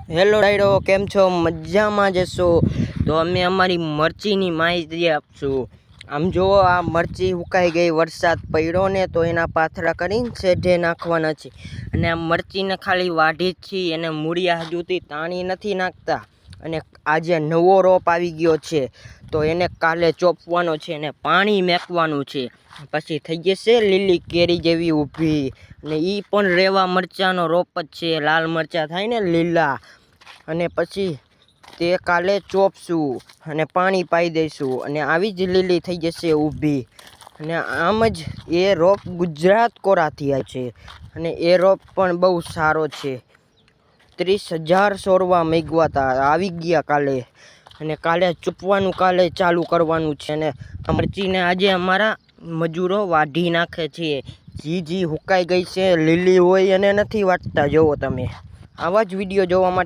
Hello ડાયરો, કેમ છો? મજામાં જશો? તો અમે અમારી મરચીની માહિતી આપશું. આમ જુઓ, આ મરચી સુકાઈ ગઈ, વરસાદ પડ્યો ને તો એના પાથરા કરીને સેઢે નાખવાના છે. અને આ મરચીને ખાલી વાઢી જ છીએ, એને મૂળિયા હજુથી તાણી નથી નાખતા. અને આજે નવો રોપ આવી ગયો છે તો એને કાલે ચોપવાનો છે અને પાણી મેકવાનું છે. પછી થઈ જશે લીલી કેરી જેવી ઊભી. અને એ પણ રેવા મરચાંનો રોપ જ છે, લાલ મરચાં થાય ને લીલા. અને પછી તે કાલે ચોપશું અને પાણી પાઈ દઈશું અને આવી જ લીલી થઈ જશે ઊભી. અને આમ જ એ રોપ ગુજરાત કોરાથી આવે છે અને એ રોપ પણ બહુ સારો છે. 30,000 છોડવા મેઘવા હતા, આવી ગયા કાલે. અને કાલે ચૂપવાનું કાલે ચાલુ કરવાનું છે. અને મરચીને આજે અમારા મજૂરો વાઢી નાખે છે. જી હુકાઈ ગઈ છે, લીલી હોય અને નથી વાટતા. જોવો તમે. આવા જ વિડીયો જોવા માટે